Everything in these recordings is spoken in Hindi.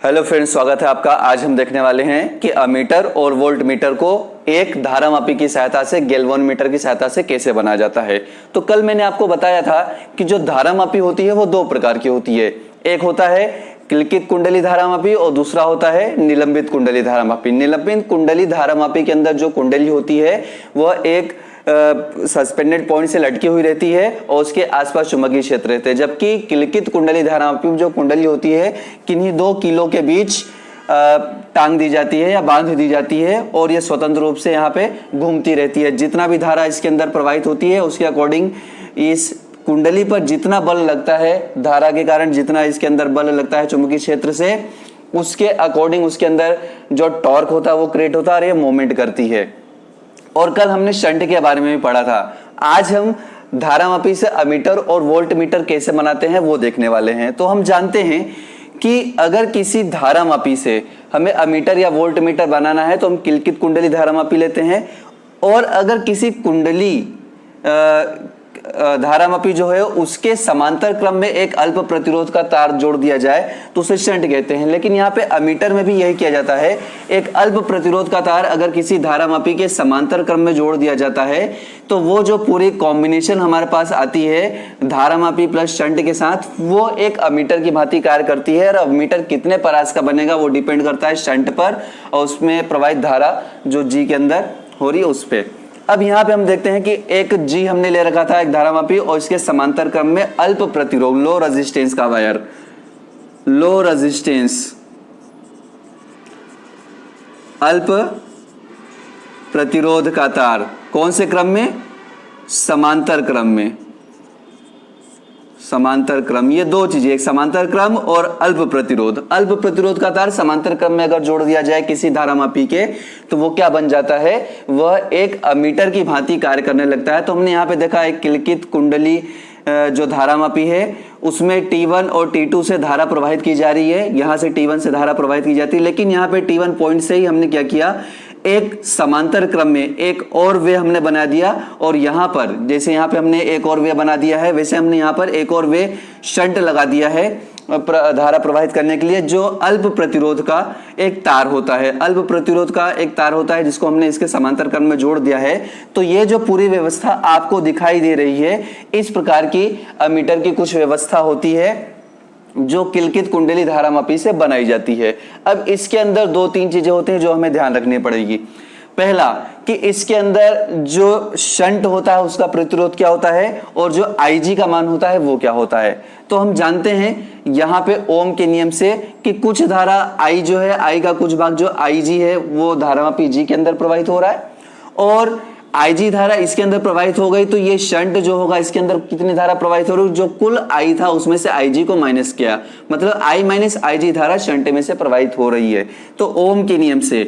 हेलो फ्रेंड्स, स्वागत है आपका। आज हम देखने वाले हैं कि अमीटर और वोल्ट मीटर को एक धारामापी की सहायता से, गैल्वेनोमीटर की सहायता से कैसे बनाया जाता है। तो कल मैंने आपको बताया था कि जो धारामापी होती है वो दो प्रकार की होती है। एक होता है किलकित कुंडली धारामापी और दूसरा होता है निलंबित कुंडली धारामापी। निलंबित कुंडली धारामापी के अंदर जो कुंडली होती है वह एक सस्पेंडेड पॉइंट से लटकी हुई रहती है और उसके आसपास चुंबकीय क्षेत्र रहते हैं, जबकि किलकित कुंडली धारामापी जो कुंडली होती है किन्हीं दो कीलों के बीच टांग दी जाती है या बांध दी जाती है और ये स्वतंत्र रूप से यहाँ पे घूमती रहती है। जितना भी धारा इसके अंदर प्रवाहित होती है उसके अकॉर्डिंग इस कुंडली पर जितना बल लगता है, धारा के कारण जितना इसके अंदर बल लगता है चुंबकीय क्षेत्र से, उसके अकॉर्डिंग उसके अंदर जो टॉर्क होता है वो क्रिएट होता है और ये मूवमेंट करती है। और कल हमने शंट के बारे में भी पढ़ा था। आज हम धारामापी से अमीटर और वोल्ट मीटर कैसे बनाते हैं वो देखने वाले हैं। तो हम जानते हैं कि अगर किसी धारामापी से हमें अमीटर या वोल्ट मीटर बनाना है तो हम किलकित कुंडली धारामापी लेते हैं, और अगर किसी कुंडली धारामापी जो है उसके समांतर क्रम में एक अल्प प्रतिरोध का तार जोड़ दिया जाए तो उसे शंट कहते हैं। लेकिन यहाँ पे अमीटर में भी यही किया जाता है। एक अल्प प्रतिरोध का तार अगर किसी धारामापी के समांतर क्रम में जोड़ दिया जाता है तो वो जो पूरी कॉम्बिनेशन हमारे पास आती है धारामापी प्लस शंट के साथ, वो एक अमीटर की भांति कार्य करती है। और अमीटर कितने परास का बनेगा वो डिपेंड करता है शंट पर और उसमें प्रवाहित धारा जो जी के अंदर हो रही है उस पर। अब यहाँ पे हम देखते हैं कि एक जी हमने ले रखा था, एक धारामापी, और इसके समांतर क्रम में अल्प प्रतिरोध, लो रेजिस्टेंस का वायर, लो रेजिस्टेंस अल्प प्रतिरोध का तार, कौन से क्रम में? समांतर क्रम में। समांतर क्रम, ये दो चीजें, एक समांतर क्रम और अल्प प्रतिरोध। अल्प प्रतिरोध का तार समांतर क्रम में अगर जोड़ दिया जाए किसी धारामापी के तो वो क्या बन जाता है? वह एक अमीटर की भांति कार्य करने लगता है। तो हमने यहाँ पे देखा एक किलकित कुंडली जो धारामापी है उसमें T1 और T2 से धारा प्रवाहित की जा रही है। यहाँ से T1 से धारा प्रवाहित की जाती है, लेकिन यहाँ पे T1 पॉइंट से ही हमने क्या किया, एक समांतर क्रम में एक और वे हमने बना दिया। और यहाँ पर जैसे यहाँ पे हमने एक और वे बना दिया है, वैसे हमने यहाँ पर एक और वे शंट लगा दिया है धारा प्रवाहित करने के लिए, जो अल्प प्रतिरोध का एक तार होता है। अल्प प्रतिरोध का एक तार होता है जिसको हमने इसके समांतर क्रम में जोड़ दिया है। तो ये जो पूरी व्यवस्था आपको दिखाई दे रही है, इस प्रकार की अमीटर की कुछ व्यवस्था होती है जो किलकित कुंडली धारामापी से बनाई जाती है। अब इसके अंदर दो तीन चीजें होती हैं जो हमें ध्यान रखनी पड़ेगी। पहला कि इसके अंदर जो शंट होता है उसका प्रतिरोध क्या होता है और जो IG का मान होता है वो क्या होता है। तो हम जानते हैं यहाँ पे ओम के नियम से कि कुछ धारा I जो है, I का कुछ भाग जो IG है वो धारामापी G के अंदर प्रवाहित हो रहा है, और IG धारा इसके अंदर प्रवाहित हो गई तो ये शंट जो होगा इसके अंदर कितनी धारा प्रवाहित हो रही है? जो कुल I था उसमें से IG को माइनस किया, मतलब I माइनस IG धारा शंट में से प्रवाहित हो रही है। तो ओम के नियम से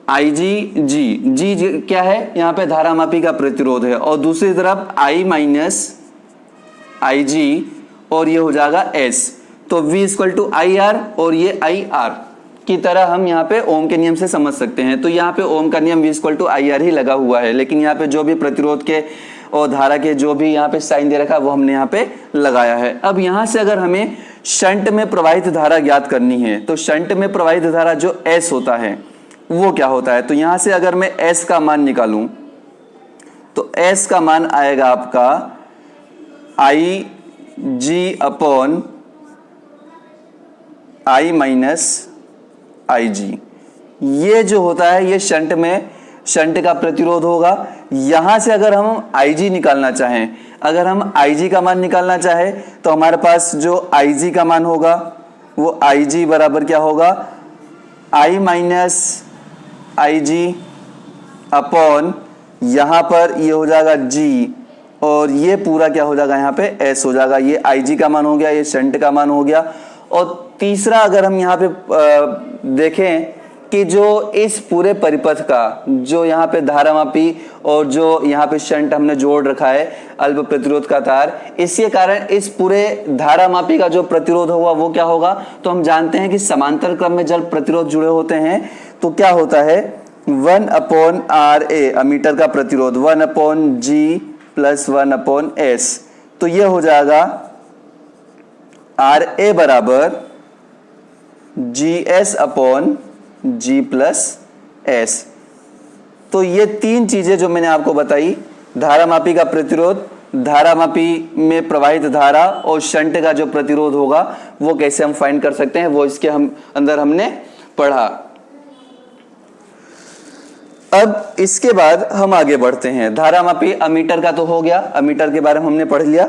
IG क्या है? यहाँ पे धारामापी का प्रतिरोध है, और दूसरी तरफ I माइनस IG और ये हो जाएगा S। तो V इक्वल टू IR और ये IR की तरह हम यहाँ पे ओम के नियम से समझ सकते हैं। तो यहाँ पे ओम का नियम V इक्वल टू IR ही लगा हुआ है, लेकिन यहाँ पे जो भी प्रतिरोध के और धारा के जो भी यहाँ पे साइन दे रखा है वो हमने यहाँ पे लगाया है। अब यहाँ से अगर हमें शंट में प्रवाहित धारा ज्ञात करनी है तो शंट में प्रवाहित धारा जो S होता है वो क्या होता है? तो यहाँ से अगर मैं S का मान निकालूं तो S का मान आएगा आपका IG upon I minus IG। ये जो होता है ये शंट में शंट का प्रतिरोध होगा। यहां से अगर हम IG निकालना चाहें, अगर हम IG का मान निकालना चाहें तो हमारे पास जो IG का मान होगा वो IG बराबर क्या होगा? I माइनस IG अपॉन यहां पर ये हो जाएगा G, और ये पूरा क्या हो जाएगा यहाँ पे S हो जाएगा। ये IG का मान हो गया, ये शंट का मान हो गया। और तीसरा अगर हम यहाँ पे देखें कि जो इस पूरे परिपथ का जो यहाँ पे धारामापी और जो यहाँ पे शंट हमने जोड़ रखा है अल्प प्रतिरोध का तार, इसके कारण इस पूरे धारामापी का जो प्रतिरोध होगा वो क्या होगा? तो हम जानते हैं कि समांतर क्रम में जब प्रतिरोध जुड़े होते हैं तो क्या होता है? 1/RA अमीटर का प्रतिरोध 1/G प्लस 1/S। तो ये हो जाएगा RA बराबर GS upon G plus S। तो ये तीन चीजें जो मैंने आपको बताई, धारामापी का प्रतिरोध, धारामापी में प्रवाहित धारा और शंट का जो प्रतिरोध होगा वो कैसे हम फाइंड कर सकते हैं, वो इसके अंदर हमने पढ़ा। अब इसके बाद हम आगे बढ़ते हैं। धारामापी अमीटर का तो हो गया, अमीटर के बारे में हमने पढ़ लिया।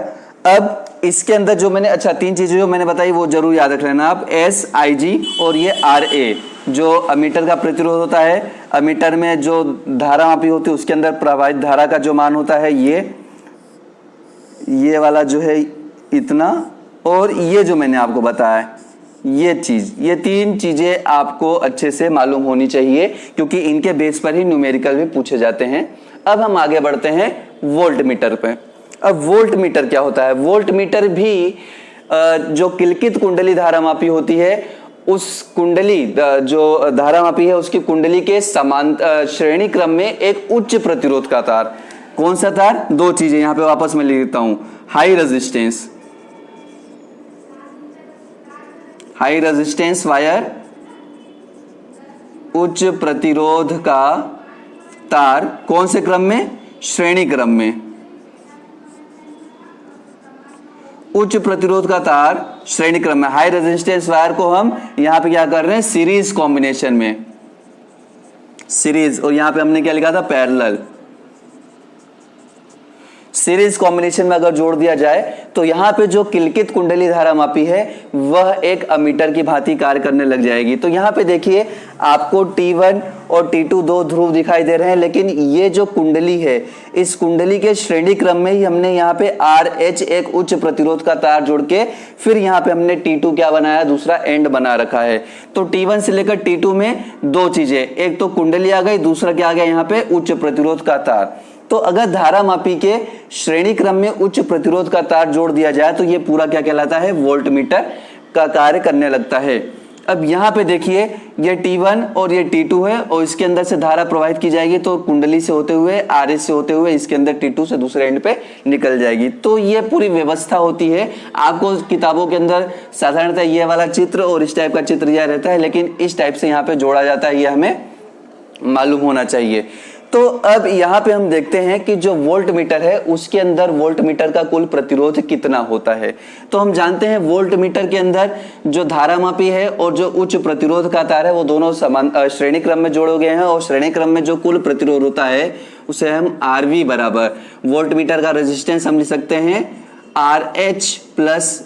अब इसके अंदर जो मैंने तीन चीजें जो मैंने बताई वो जरूर याद रख लेना आप, SIG और ये RA जो अमीटर का प्रतिरोध होता है। अमीटर में जो धारामापी होती है उसके अंदर प्रवाहित धारा का जो मान होता है ये वाला जो है इतना, और ये जो मैंने आपको बताया ये चीज, ये तीन चीजें आपको अच्छे से मालूम होनी चाहिए क्योंकि इनके बेस पर ही न्यूमेरिकल भी पूछे जाते हैं। अब हम आगे बढ़ते हैं वोल्ट मीटर पे। अब वोल्ट मीटर क्या होता है? वोल्ट मीटर भी जो किलकित कुंडली धारामापी होती है, उस कुंडली जो धारामापी है उसकी कुंडली के समान श्रेणी क्रम में एक उच्च प्रतिरोध का तार। कौन सा तार? दो चीजें यहां पे वापस मैं लिख देता हूं, हाई रेजिस्टेंस वायर, उच्च प्रतिरोध का तार। कौन से क्रम में? श्रेणी क्रम में। उच्च प्रतिरोध का तार श्रेणी क्रम में। हाई रेजिस्टेंस वायर को हम यहां पे क्या कर रहे हैं? सीरीज कॉम्बिनेशन में, सीरीज, और यहां पे हमने क्या लिखा था? पैरेलल। सीरीज कॉम्बिनेशन में अगर जोड़ दिया जाए तो यहां पे जो किलकित कुंडली धारामापी है वह एक अमीटर की भांति कार्य करने लग जाएगी। तो यहां पे देखिए आपको T1 और T2 दो ध्रुव दिखाई दे रहे हैं, लेकिन ये जो कुंडली है इस कुंडली के श्रेणी क्रम में ही हमने यहाँ पे RH एक उच्च प्रतिरोध का तार जोड़ के फिर यहाँ पे हमने T2 क्या बनाया? दूसरा एंड बना रखा है। तो T1 से लेकर T2 में दो चीजें, एक तो कुंडली आ गई, दूसरा क्या आ गया यहाँ पे? उच्च प्रतिरोध का तार। तो अगर धारामापी के श्रेणी क्रम में उच्च प्रतिरोध का तार जोड़ दिया जाए तो ये पूरा क्या कहलाता है? वोल्ट मीटर का कार्य करने लगता है। अब यहाँ पे देखिए ये T1 और ये T2 है और इसके अंदर से धारा प्रवाहित की जाएगी तो कुंडली से होते हुए RH से होते हुए इसके अंदर T2 से दूसरे एंड पे निकल जाएगी। तो ये पूरी व्यवस्था होती है। आपको किताबों के अंदर साधारणतः ये वाला चित्र और इस टाइप का चित्र यह रहता है, लेकिन इस टाइप से यहाँ पे जोड़ा जाता है, ये हमें मालूम होना चाहिए। तो अब यहाँ पे हम देखते हैं कि जो वोल्ट मीटर है उसके अंदर वोल्ट मीटर का कुल प्रतिरोध कितना होता है। तो हम जानते हैं वोल्ट मीटर के अंदर जो धारामापी है और जो उच्च प्रतिरोध का तार है वो दोनों समान श्रेणी क्रम में जोड़े गए हैं, और श्रेणी क्रम में जो कुल प्रतिरोध होता है उसे हम RV बराबर वोल्ट मीटर का रेजिस्टेंस हम लिख सकते हैं RH प्लस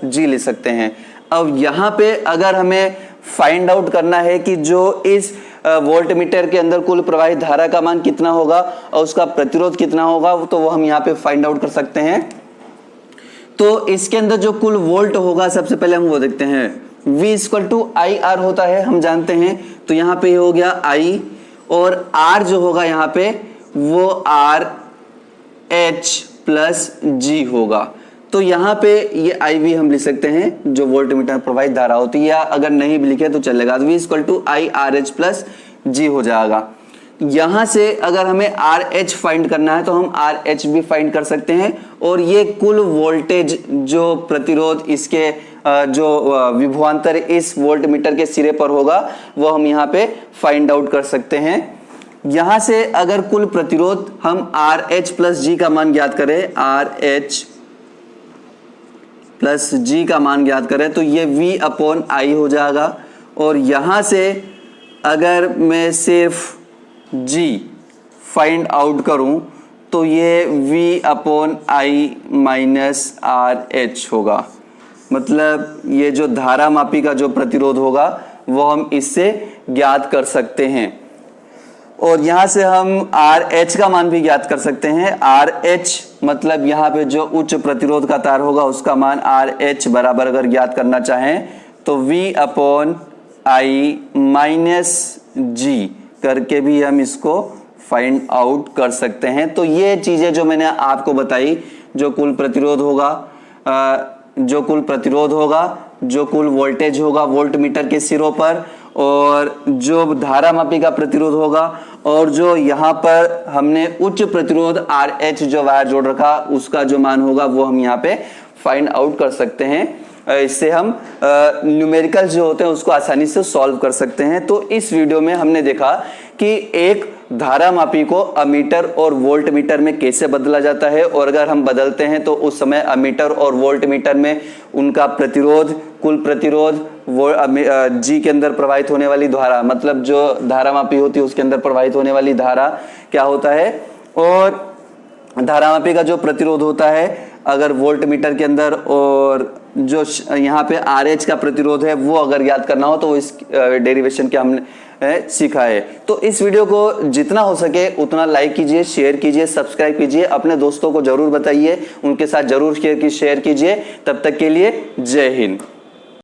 G लिख सकते हैं। अब यहाँ पे अगर हमें फाइंड आउट करना है कि जो इस वोल्ट मीटर के अंदर कुल प्रवाहित धारा का मान कितना होगा और उसका प्रतिरोध कितना होगा, तो वो हम यहाँ पे फाइंड आउट कर सकते हैं। तो इसके अंदर जो कुल वोल्ट होगा सबसे पहले हम वो देखते हैं, V = IR होता है, हम जानते हैं। तो यहाँ पे हो गया I और R जो होगा यहाँ पे वो RH प्लस G होगा। तो यहाँ पे ये IV हम लिख सकते हैं जो वोल्ट मीटर प्रवाहित धारा होती है, या अगर नहीं भी लिखे तो चलेगा। V = IRH प्लस G हो जाएगा। यहाँ से अगर हमें RH फाइंड करना है तो हम RH भी फाइंड कर सकते हैं, और ये कुल वोल्टेज जो प्रतिरोध इसके जो विभवांतर इस वोल्ट मीटर के सिरे पर होगा वो हम यहाँ पे फाइंड आउट कर सकते हैं। यहाँ से अगर कुल प्रतिरोध हम RH प्लस G का मान ज्ञात करें, RH प्लस G का मान ज्ञात करें तो ये V/I हो जाएगा। और यहाँ से अगर मैं सिर्फ G फाइंड आउट करूं तो ये V/I माइनस RH होगा। मतलब ये जो धारामापी का जो प्रतिरोध होगा वो हम इससे ज्ञात कर सकते हैं। और यहाँ से हम RH का मान भी ज्ञात कर सकते हैं। RH मतलब यहाँ पे जो उच्च प्रतिरोध का तार होगा उसका मान RH बराबर अगर ज्ञात करना चाहें तो V/I माइनस G करके भी हम इसको फाइंड आउट कर सकते हैं। तो ये चीजें जो मैंने आपको बताई, जो कुल प्रतिरोध होगा, जो कुल वोल्टेज होगा वोल्ट मीटर के सिरों पर, और जो धारामापी का प्रतिरोध होगा, और जो यहाँ पर हमने उच्च प्रतिरोध RH जो वायर जोड़ रखा उसका जो मान होगा वो हम यहाँ पे फाइंड आउट कर सकते हैं। इससे हम न्यूमेरिकल जो होते हैं उसको आसानी से सॉल्व कर सकते हैं। तो इस वीडियो में हमने देखा कि एक धारामापी को अमीटर और वोल्ट मीटर में कैसे बदला जाता है, और अगर हम बदलते हैं तो उस समय अमीटर और वोल्ट मीटर में उनका प्रतिरोध, कुल प्रतिरोध, वो जी के अंदर प्रवाहित होने वाली धारा, मतलब जो धारामापी होती है उसके अंदर प्रवाहित होने वाली धारा क्या होता है, और धारामापी का जो प्रतिरोध होता है अगर वोल्ट मीटर के अंदर, और जो यहाँ पे RH का प्रतिरोध है वो अगर याद करना हो तो इस डेरिवेशन के हमने सीखा है। तो इस वीडियो को जितना हो सके उतना लाइक कीजिए, शेयर कीजिए, सब्सक्राइब कीजिए, अपने दोस्तों को जरूर बताइए, उनके साथ जरूर शेयर कीजिए। तब तक के लिए जय हिंद।